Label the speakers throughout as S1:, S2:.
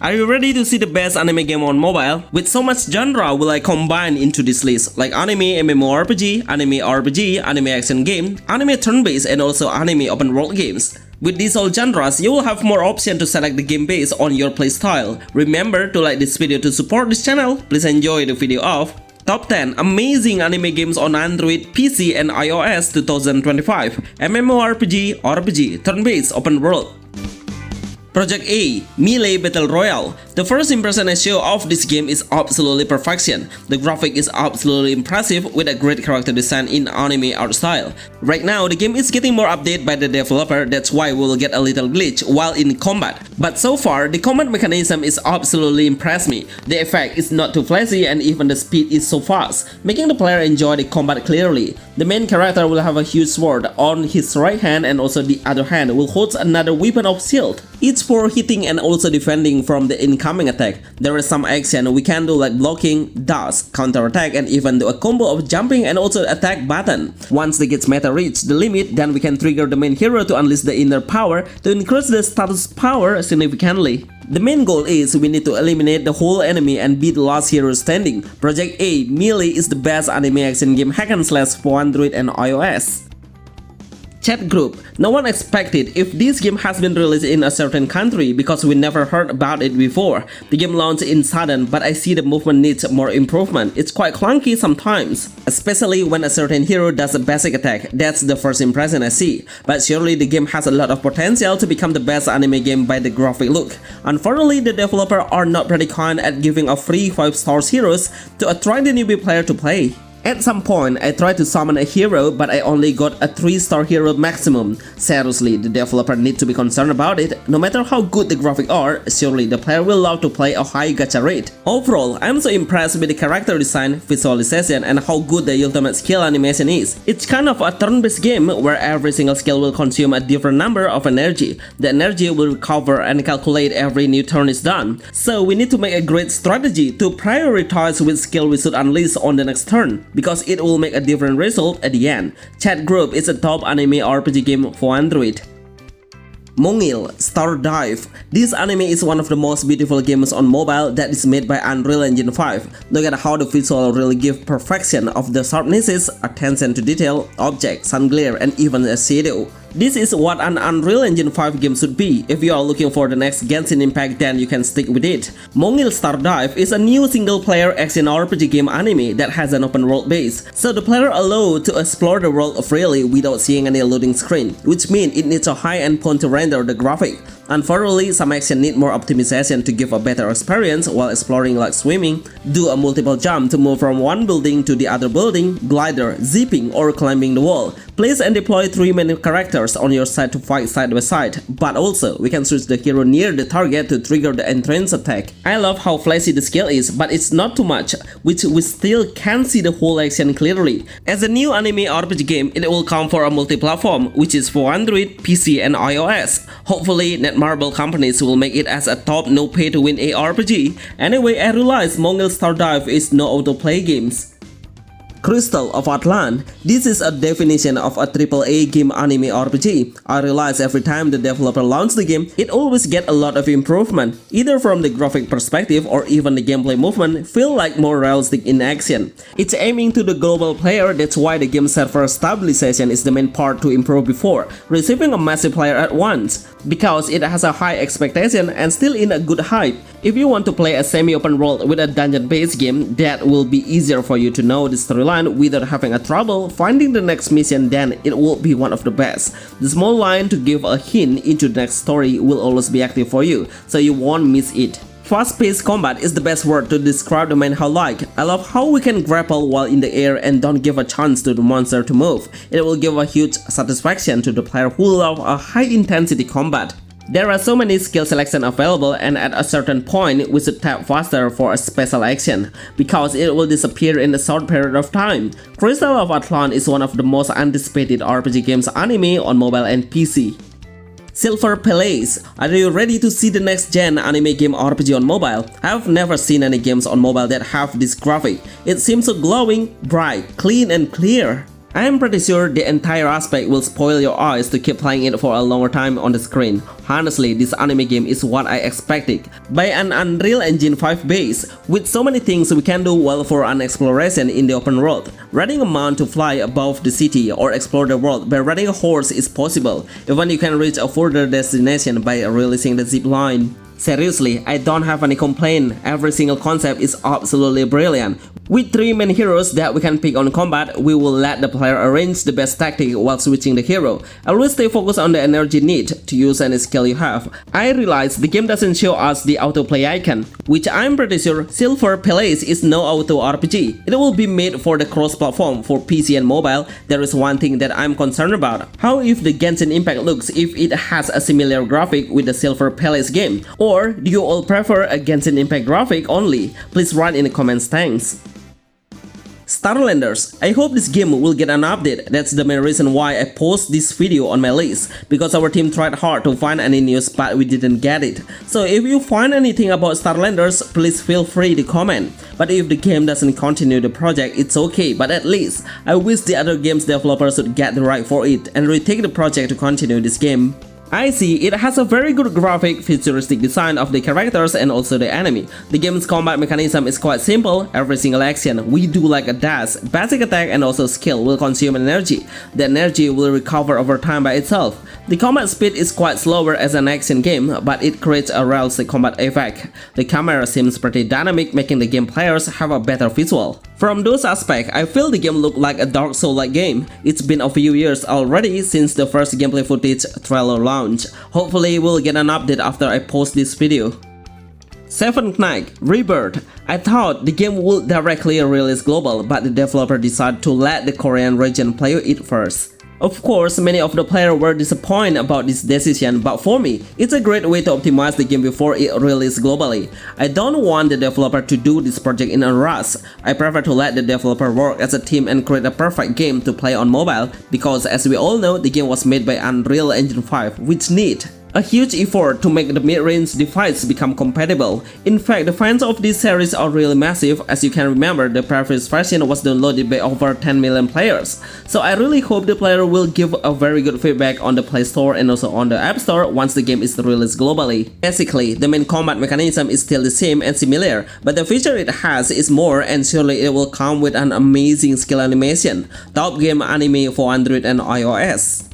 S1: Are you ready to see the best anime game on mobile? With so much genre will I combine into this list, like anime MMORPG, anime RPG, anime action game, anime turn-based and also anime open world games. With these all genres, you will have more options to select the game based on your playstyle. Remember to like this video to support this channel. Please enjoy the video of Top 10 Amazing Anime Games on Android, PC and iOS 2025 MMORPG, RPG, Turn-Based Open World. Project A, Melee Battle Royale. The first impression I show of this game is absolutely perfection. The graphic is absolutely impressive with a great character design in anime art style. Right now, the game is getting more updated by the developer, that's why we will get a little glitch while in combat. But so far, the combat mechanism is absolutely impressed me. The effect is not too flashy and even the speed is so fast, making the player enjoy the combat clearly. The main character will have a huge sword on his right hand and also the other hand will hold another weapon of shield. It's for hitting and also defending from the incoming attack. There is some action we can do like blocking, dash, counter attack and even do a combo of jumping and also attack button. Once the gates meta reach the limit, then we can trigger the main hero to unleash the inner power to increase the status power significantly. The main goal is we need to eliminate the whole enemy and be the last hero standing. Project A, Melee is the best anime action game hack and slash for Android and iOS. Chat group. No one expected if this game has been released in a certain country because we never heard about it before. The game launched in sudden, but I see the movement needs more improvement. It's quite clunky sometimes, especially when a certain hero does a basic attack. That's the first impression I see. But surely the game has a lot of potential to become the best anime game by the graphic look. Unfortunately, the developer are not pretty kind at giving a free 5-star heroes to attract the newbie player to play. At some point, I tried to summon a hero, but I only got a 3-star hero maximum. Seriously, the developer needs to be concerned about it. No matter how good the graphics are, surely the player will love to play a high gacha rate. Overall, I'm so impressed with the character design, visualization, and how good the ultimate skill animation is. It's kind of a turn-based game where every single skill will consume a different number of energy. The energy will recover and calculate every new turn is done. So we need to make a great strategy to prioritize which skill we should unleash on the next turn, because it will make a different result at the end. Chat Group is a top anime RPG game for Android. Monga Stardive. This anime is one of the most beautiful games on mobile that is made by Unreal Engine 5. Look at how the visual really give perfection of the sharpnesses, attention to detail, object, sun glare and even a shadow. This is what an Unreal Engine 5 game should be. If you are looking for the next Genshin Impact, then you can stick with it. Monga Stardive is a new single-player action RPG game anime that has an open world base, so the player allowed to explore the world freely without seeing any loading screen, which means it needs a high endpoint to render the graphic. Unfortunately, some action need more optimization to give a better experience while exploring, like swimming, do a multiple jump to move from one building to the other building, glider, zipping or climbing the wall. Place and deploy 3 main characters on your side to fight side by side, but also we can switch the hero near the target to trigger the entrance attack. I love how flashy the skill is, but it's not too much, which we still can see the whole action clearly. As a new anime RPG game, it will come for a multi-platform, which is for Android, PC and iOS. Hopefully, Netmarble companies will make it as a top no pay-to-win ARPG. Anyway, I realize Monga Stardive is no auto-play games. Crystal of Atlantan. This is a definition of a AAA game anime RPG. I realize every time the developer launches the game, it always gets a lot of improvement, either from the graphic perspective or even the gameplay movement feel like more realistic in action. It's aiming to the global player, that's why the game server stabilization is the main part to improve before receiving a massive player at once, because it has a high expectation and still in a good hype. If you want to play a semi-open world with a dungeon-based game, that will be easier for you to know the storyline without having a trouble finding the next mission, then it will be one of the best. The small line to give a hint into the next story will always be active for you, so you won't miss it. Fast-paced combat is the best word to describe the main highlight. I love how we can grapple while in the air and don't give a chance to the monster to move. It will give a huge satisfaction to the player who love a high-intensity combat. There are so many skill selection available, and at a certain point we should tap faster for a special action, because it will disappear in a short period of time. Crystal of Atlantan is one of the most anticipated RPG games anime on mobile and PC. Silver Palace. Are you ready to see the next gen anime game RPG on mobile? I've never seen any games on mobile that have this graphic. It seems so glowing, bright, clean and clear. I am pretty sure the entire aspect will spoil your eyes to keep playing it for a longer time on the screen. Honestly, this anime game is what I expected. By an Unreal Engine 5 base, with so many things we can do well for an exploration in the open world. Riding a mount to fly above the city or explore the world by riding a horse is possible. Even you can reach a further destination by releasing the zip line. Seriously, I don't have any complaint. Every single concept is absolutely brilliant. With 3 main heroes that we can pick on combat, we will let the player arrange the best tactic while switching the hero. Always stay focused on the energy need to use any skill you have. I realize the game doesn't show us the autoplay icon, which I'm pretty sure Silver Palace is no auto RPG. It will be made for the cross-platform for PC and mobile. There is one thing that I'm concerned about. How if the Genshin Impact looks if it has a similar graphic with the Silver Palace game? Or do you all prefer a Genshin Impact graphic only? Please write in the comments, thanks. Starlanders. I hope this game will get an update. That's the main reason why I post this video on my list, because our team tried hard to find any news but we didn't get it. So if you find anything about Starlanders, please feel free to comment. But if the game doesn't continue the project, it's okay, but at least I wish the other games developers would get the right for it and retake the project to continue this game. I see it has a very good graphic, futuristic design of the characters and also the enemy. The game's combat mechanism is quite simple. Every single action we do like a dash, basic attack and also skill will consume energy. The energy will recover over time by itself. The combat speed is quite slower as an action game, but it creates a realistic combat effect. The camera seems pretty dynamic, making the game players have a better visual. From those aspects, I feel the game looked like a Dark Souls-like game. It's been a few years already since the first gameplay footage trailer launch. Hopefully we'll get an update after I post this video. Seventh Knight Rebirth. I thought the game would directly release global, but the developer decided to let the Korean region play it first. Of course, many of the players were disappointed about this decision, but for me, it's a great way to optimize the game before it releases globally. I don't want the developer to do this project in a rush. I prefer to let the developer work as a team and create a perfect game to play on mobile, because as we all know, the game was made by Unreal Engine 5, which need a huge effort to make the mid-range device become compatible. In fact, the fans of this series are really massive. As you can remember, the previous version was downloaded by over 10 million players. So I really hope the player will give a very good feedback on the Play Store and also on the App Store once the game is released globally. Basically, the main combat mechanism is still the same and similar, but the feature it has is more, and surely it will come with an amazing skill animation. Top game anime for Android and iOS.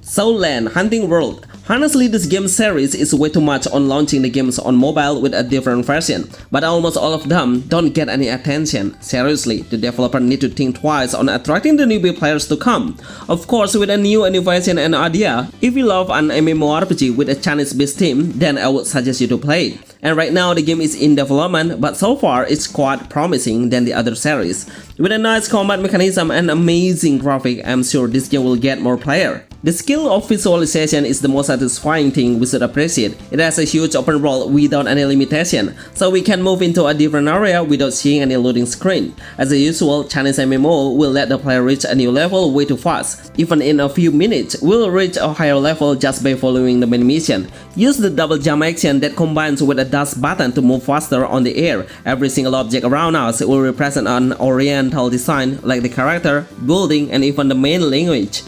S1: Soulland Hunting World. Honestly, this game series is way too much on launching the games on mobile with a different version, but almost all of them don't get any attention. Seriously, the developer need to think twice on attracting the newbie players to come. Of course, with a new innovation and idea, if you love an MMORPG with a Chinese-based team, then I would suggest you to play it. And right now the game is in development, but so far it's quite promising than the other series. With a nice combat mechanism and amazing graphic, I'm sure this game will get more players. The skill of visualization is the most satisfying thing we should appreciate. It has a huge open world without any limitation, so we can move into a different area without seeing any loading screen. As usual, Chinese MMO will let the player reach a new level way too fast. Even in a few minutes, we'll reach a higher level just by following the main mission. Use the double jump action that combines with a dash button to move faster on the air. Every single object around us will represent an oriental design like the character, building, and even the main language.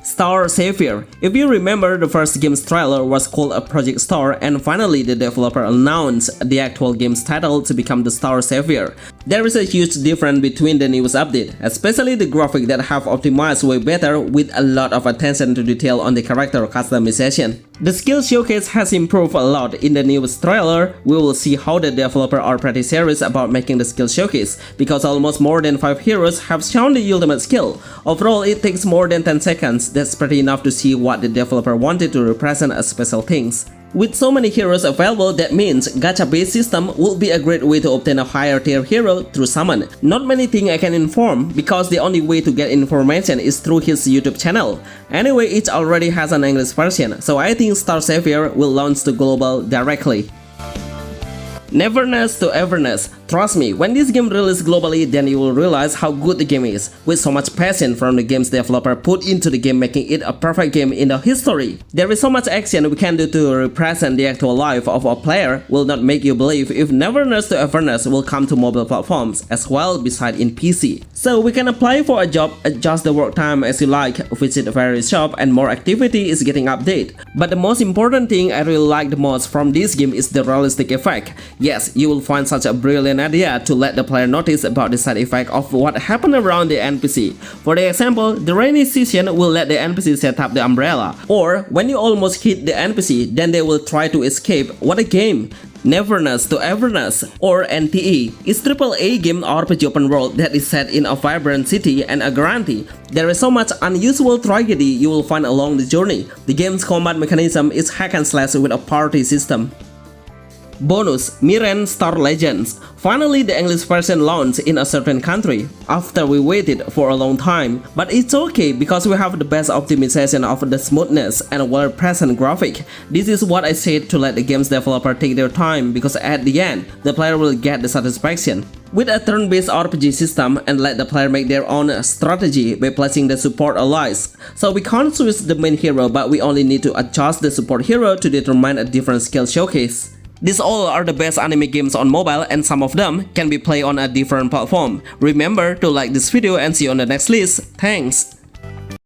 S1: Star Savior. If you remember, the first game's trailer was called a Project Star, and finally the developer announced the actual game's title to become the Star Savior. There is a huge difference between the newest update, especially the graphics that have optimized way better with a lot of attention to detail on the character customization. The skill showcase has improved a lot in the newest trailer. We will see how the developer are pretty serious about making the skill showcase, because almost more than 5 heroes have shown the ultimate skill. Overall, it takes more than 10 seconds. That's pretty enough to see what the developer wanted to represent as special things. With so many heroes available, that means gacha-based system will be a great way to obtain a higher tier hero through summon. Not many things I can inform, because the only way to get information is through his YouTube channel. Anyway, it already has an English version, so I think Star Savior will launch to global directly. Neverness to Everness. Trust me, when this game releases globally, then you will realize how good the game is, with so much passion from the game's developer put into the game, making it a perfect game in the history. There is so much action we can do to represent the actual life of a player will not make you believe if Neverness to Everness will come to mobile platforms as well beside in PC. So we can apply for a job, adjust the work time as you like, visit various shops, and more activity is getting updated. But the most important thing I really like the most from this game is the realistic effect. Yes, you will find such a brilliant idea to let the player notice about the side effect of what happened around the NPC. For the example, the rainy season will let the NPC set up the umbrella, or when you almost hit the NPC, then they will try to escape. What a game! Neverness to Everness, or NTE, is AAA game RPG open world that is set in a vibrant city and a guarantee. There is so much unusual tragedy you will find along the journey. The game's combat mechanism is hack and slash with a party system. Bonus, Miran Star Legends. Finally, the English version launched in a certain country, after we waited for a long time. But it's okay because we have the best optimization of the smoothness and well-present graphic. This is what I said to let the game's developer take their time, because at the end, the player will get the satisfaction. With a turn-based RPG system and let the player make their own strategy by placing the support allies. So we can't switch the main hero, but we only need to adjust the support hero to determine a different skill showcase. These all are the best anime games on mobile, and some of them can be played on a different platform. Remember to like this video and see you on the next list. Thanks!